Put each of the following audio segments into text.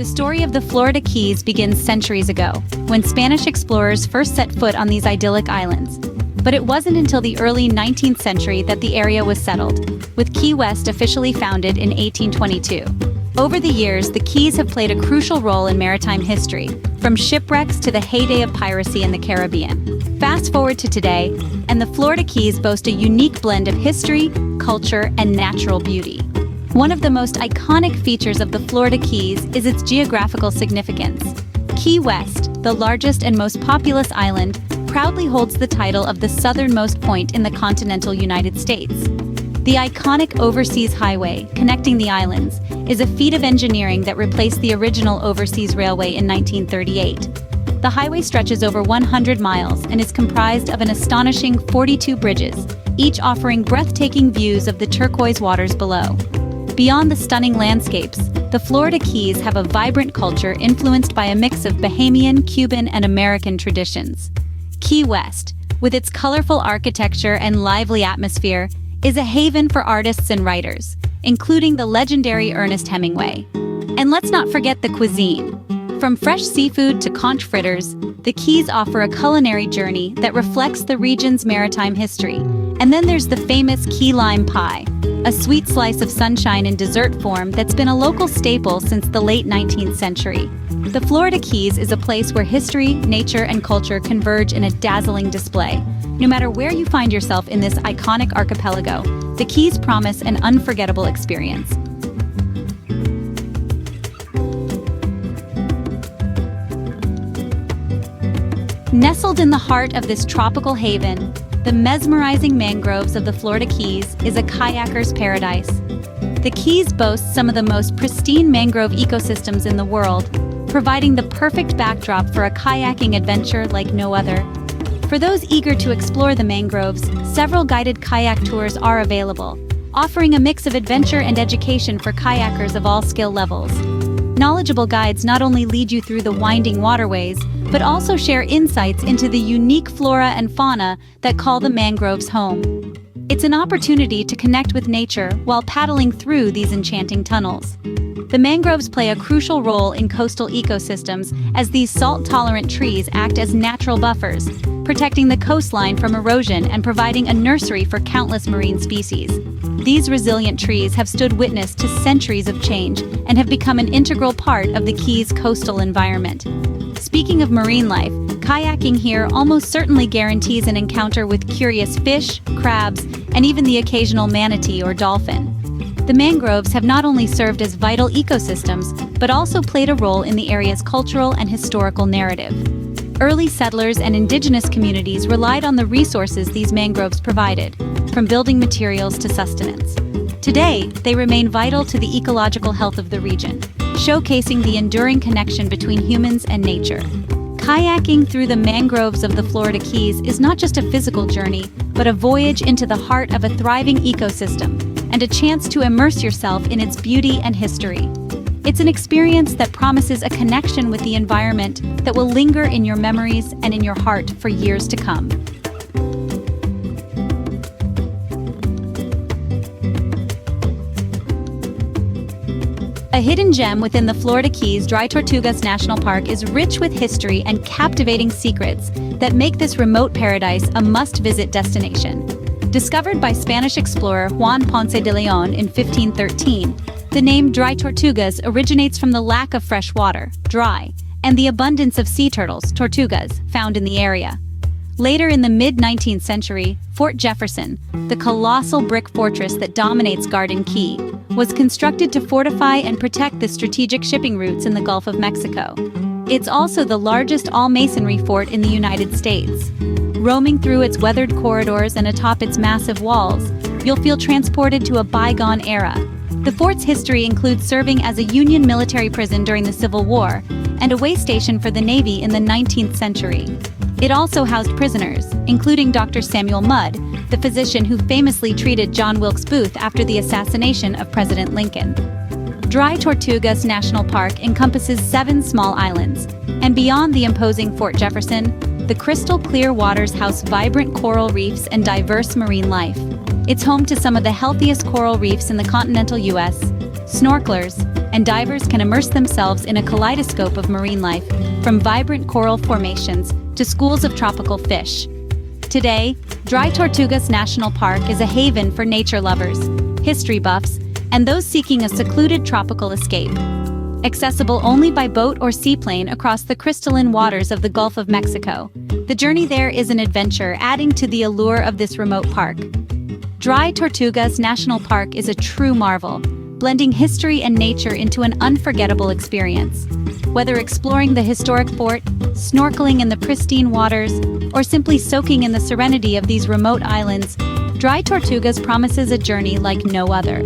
The story of the Florida Keys begins centuries ago, when Spanish explorers first set foot on these idyllic islands. But it wasn't until the early 19th century that the area was settled, with Key West officially founded in 1822. Over the years, the Keys have played a crucial role in maritime history, from shipwrecks to the heyday of piracy in the Caribbean. Fast forward to today, and the Florida Keys boast a unique blend of history, culture, and natural beauty. One of the most iconic features of the Florida Keys is its geographical significance. Key West, the largest and most populous island, proudly holds the title of the southernmost point in the continental United States. The iconic Overseas Highway, connecting the islands, is a feat of engineering that replaced the original Overseas Railway in 1938. The highway stretches over 100 miles and is comprised of an astonishing 42 bridges, each offering breathtaking views of the turquoise waters below. Beyond the stunning landscapes, the Florida Keys have a vibrant culture influenced by a mix of Bahamian, Cuban, and American traditions. Key West, with its colorful architecture and lively atmosphere, is a haven for artists and writers, including the legendary Ernest Hemingway. And let's not forget the cuisine. From fresh seafood to conch fritters, the Keys offer a culinary journey that reflects the region's maritime history. And then there's the famous key lime pie, a sweet slice of sunshine in dessert form that's been a local staple since the late 19th century. The Florida Keys is a place where history, nature, and culture converge in a dazzling display. No matter where you find yourself in this iconic archipelago, the Keys promise an unforgettable experience. Nestled in the heart of this tropical haven, the mesmerizing mangroves of the Florida Keys is a kayaker's paradise. The Keys boast some of the most pristine mangrove ecosystems in the world, providing the perfect backdrop for a kayaking adventure like no other. For those eager to explore the mangroves, several guided kayak tours are available, offering a mix of adventure and education for kayakers of all skill levels. Knowledgeable guides not only lead you through the winding waterways, but also share insights into the unique flora and fauna that call the mangroves home. It's an opportunity to connect with nature while paddling through these enchanting tunnels. The mangroves play a crucial role in coastal ecosystems as these salt-tolerant trees act as natural buffers, protecting the coastline from erosion and providing a nursery for countless marine species. These resilient trees have stood witness to centuries of change and have become an integral part of the Keys' coastal environment. Speaking of marine life, kayaking here almost certainly guarantees an encounter with curious fish, crabs, and even the occasional manatee or dolphin. The mangroves have not only served as vital ecosystems, but also played a role in the area's cultural and historical narrative. Early settlers and indigenous communities relied on the resources these mangroves provided, from building materials to sustenance. Today, they remain vital to the ecological health of the region, showcasing the enduring connection between humans and nature. Kayaking through the mangroves of the Florida Keys is not just a physical journey, but a voyage into the heart of a thriving ecosystem, and a chance to immerse yourself in its beauty and history. It's an experience that promises a connection with the environment that will linger in your memories and in your heart for years to come. A hidden gem within the Florida Keys, Dry Tortugas National Park is rich with history and captivating secrets that make this remote paradise a must-visit destination. Discovered by Spanish explorer Juan Ponce de Leon in 1513, the name Dry Tortugas originates from the lack of fresh water, dry, and the abundance of sea turtles, tortugas, found in the area. Later in the mid-19th century, Fort Jefferson, the colossal brick fortress that dominates Garden Key, was constructed to fortify and protect the strategic shipping routes in the Gulf of Mexico. It's also the largest all-masonry fort in the United States. Roaming through its weathered corridors and atop its massive walls, you'll feel transported to a bygone era. The fort's history includes serving as a Union military prison during the Civil War and a way station for the Navy in the 19th century. It also housed prisoners, including Dr. Samuel Mudd, the physician who famously treated John Wilkes Booth after the assassination of President Lincoln. Dry Tortugas National Park encompasses 7 small islands, and beyond the imposing Fort Jefferson, the crystal-clear waters house vibrant coral reefs and diverse marine life. It's home to some of the healthiest coral reefs in the continental U.S. Snorkelers, and divers can immerse themselves in a kaleidoscope of marine life, from vibrant coral formations to schools of tropical fish. Today, Dry Tortugas National Park is a haven for nature lovers, history buffs, and those seeking a secluded tropical escape. Accessible only by boat or seaplane across the crystalline waters of the Gulf of Mexico, the journey there is an adventure, adding to the allure of this remote park. Dry Tortugas National Park is a true marvel, blending history and nature into an unforgettable experience. Whether exploring the historic fort, snorkeling in the pristine waters, or simply soaking in the serenity of these remote islands, Dry Tortugas promises a journey like no other.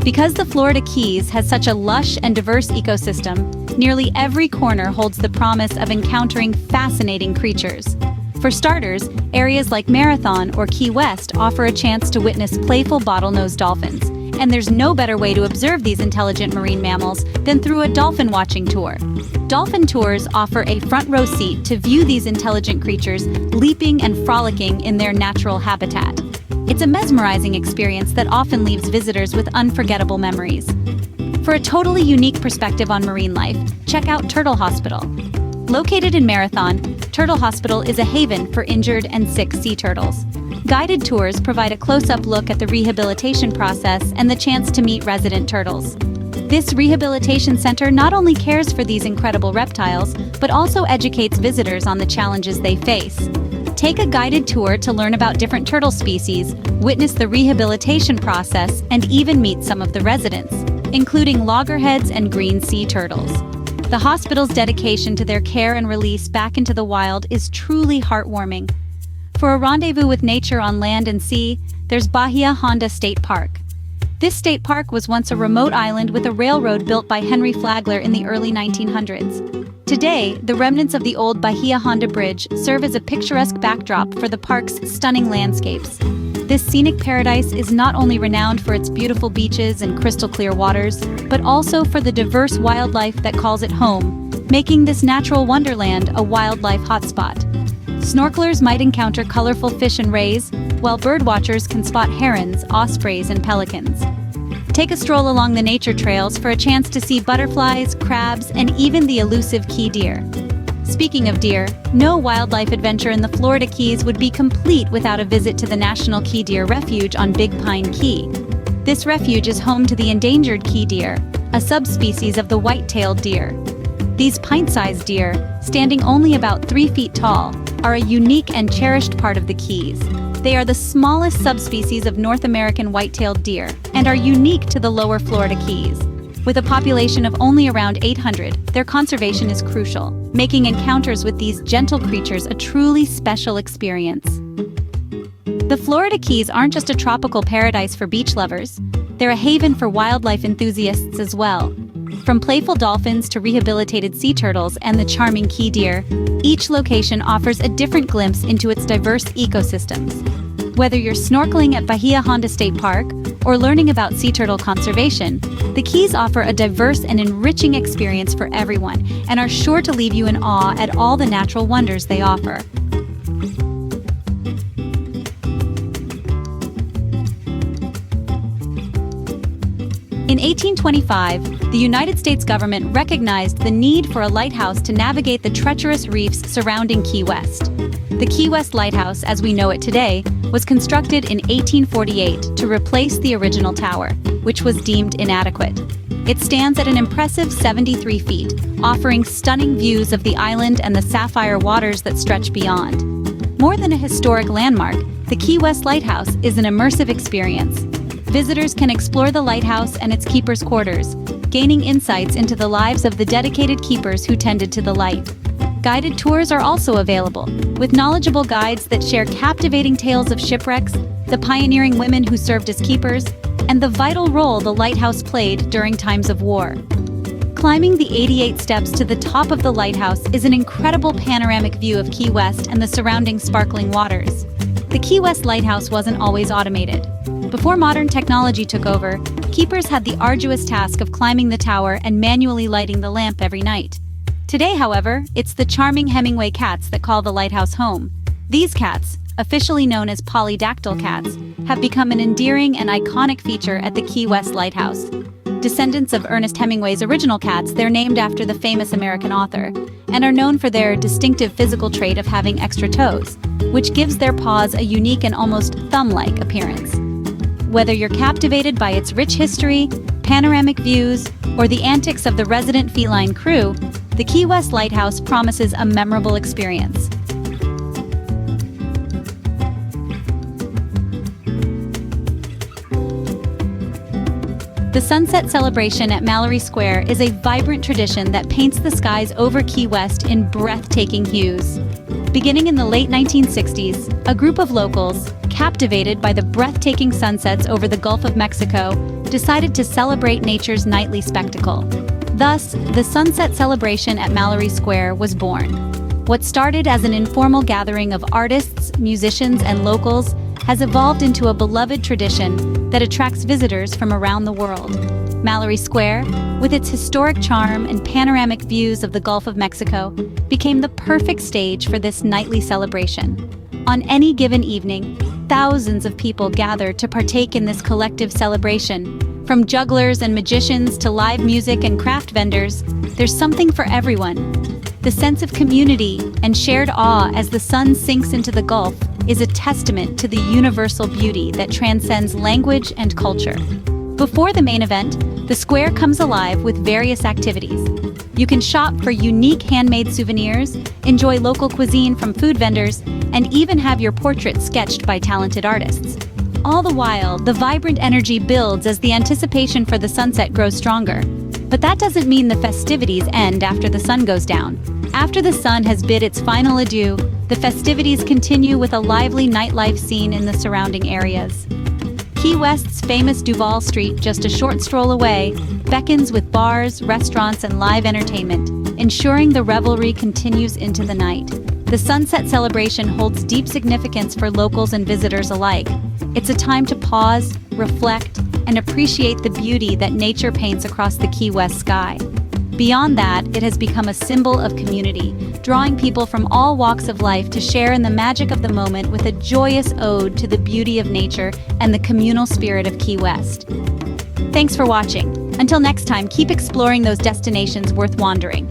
Because the Florida Keys has such a lush and diverse ecosystem, nearly every corner holds the promise of encountering fascinating creatures. For starters, areas like Marathon or Key West offer a chance to witness playful bottlenose dolphins, and there's no better way to observe these intelligent marine mammals than through a dolphin-watching tour. Dolphin tours offer a front-row seat to view these intelligent creatures leaping and frolicking in their natural habitat. It's a mesmerizing experience that often leaves visitors with unforgettable memories. For a totally unique perspective on marine life, check out Turtle Hospital. Located in Marathon, Turtle Hospital is a haven for injured and sick sea turtles. Guided tours provide a close-up look at the rehabilitation process and the chance to meet resident turtles. This rehabilitation center not only cares for these incredible reptiles, but also educates visitors on the challenges they face. Take a guided tour to learn about different turtle species, witness the rehabilitation process, and even meet some of the residents, including loggerheads and green sea turtles. The hospital's dedication to their care and release back into the wild is truly heartwarming. For a rendezvous with nature on land and sea, there's Bahia Honda State Park. This state park was once a remote island with a railroad built by Henry Flagler in the early 1900s. Today, the remnants of the old Bahia Honda Bridge serve as a picturesque backdrop for the park's stunning landscapes. This scenic paradise is not only renowned for its beautiful beaches and crystal-clear waters, but also for the diverse wildlife that calls it home, making this natural wonderland a wildlife hotspot. Snorkelers might encounter colorful fish and rays, while birdwatchers can spot herons, ospreys, and pelicans. Take a stroll along the nature trails for a chance to see butterflies, crabs, and even the elusive key deer. Speaking of deer, no wildlife adventure in the Florida Keys would be complete without a visit to the National Key Deer Refuge on Big Pine Key. This refuge is home to the endangered key deer, a subspecies of the white-tailed deer. These pint-sized deer, standing only about 3 feet tall, are a unique and cherished part of the Keys. They are the smallest subspecies of North American white-tailed deer and are unique to the lower Florida Keys. With a population of only around 800, their conservation is crucial, making encounters with these gentle creatures a truly special experience. The Florida Keys aren't just a tropical paradise for beach lovers, they're a haven for wildlife enthusiasts as well. From playful dolphins to rehabilitated sea turtles and the charming key deer, each location offers a different glimpse into its diverse ecosystems. Whether you're snorkeling at Bahia Honda State Park or learning about sea turtle conservation, the Keys offer a diverse and enriching experience for everyone and are sure to leave you in awe at all the natural wonders they offer. In 1825, the United States government recognized the need for a lighthouse to navigate the treacherous reefs surrounding Key West. The Key West Lighthouse, as we know it today, was constructed in 1848 to replace the original tower, which was deemed inadequate. It stands at an impressive 73 feet, offering stunning views of the island and the sapphire waters that stretch beyond. More than a historic landmark, the Key West Lighthouse is an immersive experience. Visitors can explore the lighthouse and its keepers' quarters, gaining insights into the lives of the dedicated keepers who tended to the light. Guided tours are also available, with knowledgeable guides that share captivating tales of shipwrecks, the pioneering women who served as keepers, and the vital role the lighthouse played during times of war. Climbing the 88 steps to the top of the lighthouse is an incredible panoramic view of Key West and the surrounding sparkling waters. The Key West Lighthouse wasn't always automated. Before modern technology took over, keepers had the arduous task of climbing the tower and manually lighting the lamp every night. Today, however, it's the charming Hemingway cats that call the lighthouse home. These cats, officially known as polydactyl cats, have become an endearing and iconic feature at the Key West Lighthouse. Descendants of Ernest Hemingway's original cats, they're named after the famous American author, and are known for their distinctive physical trait of having extra toes, which gives their paws a unique and almost thumb-like appearance. Whether you're captivated by its rich history, panoramic views, or the antics of the resident feline crew, the Key West Lighthouse promises a memorable experience. The sunset celebration at Mallory Square is a vibrant tradition that paints the skies over Key West in breathtaking hues. Beginning in the late 1960s, a group of locals, captivated by the breathtaking sunsets over the Gulf of Mexico, decided to celebrate nature's nightly spectacle. Thus, the sunset celebration at Mallory Square was born. What started as an informal gathering of artists, musicians, and locals has evolved into a beloved tradition that attracts visitors from around the world. Mallory Square, with its historic charm and panoramic views of the Gulf of Mexico, became the perfect stage for this nightly celebration. On any given evening, thousands of people gather to partake in this collective celebration. From jugglers and magicians to live music and craft vendors, there's something for everyone. The sense of community and shared awe as the sun sinks into the Gulf is a testament to the universal beauty that transcends language and culture. Before the main event, the square comes alive with various activities. You can shop for unique handmade souvenirs, enjoy local cuisine from food vendors, and even have your portrait sketched by talented artists. All the while, the vibrant energy builds as the anticipation for the sunset grows stronger. But that doesn't mean the festivities end after the sun goes down. After the sun has bid its final adieu, the festivities continue with a lively nightlife scene in the surrounding areas. Key West's famous Duval Street, just a short stroll away, beckons with bars, restaurants, and live entertainment, ensuring the revelry continues into the night. The sunset celebration holds deep significance for locals and visitors alike. It's a time to pause, reflect, and appreciate the beauty that nature paints across the Key West sky. Beyond that, it has become a symbol of community, drawing people from all walks of life to share in the magic of the moment with a joyous ode to the beauty of nature and the communal spirit of Key West. Thanks for watching. Until next time, keep exploring those destinations worth wandering.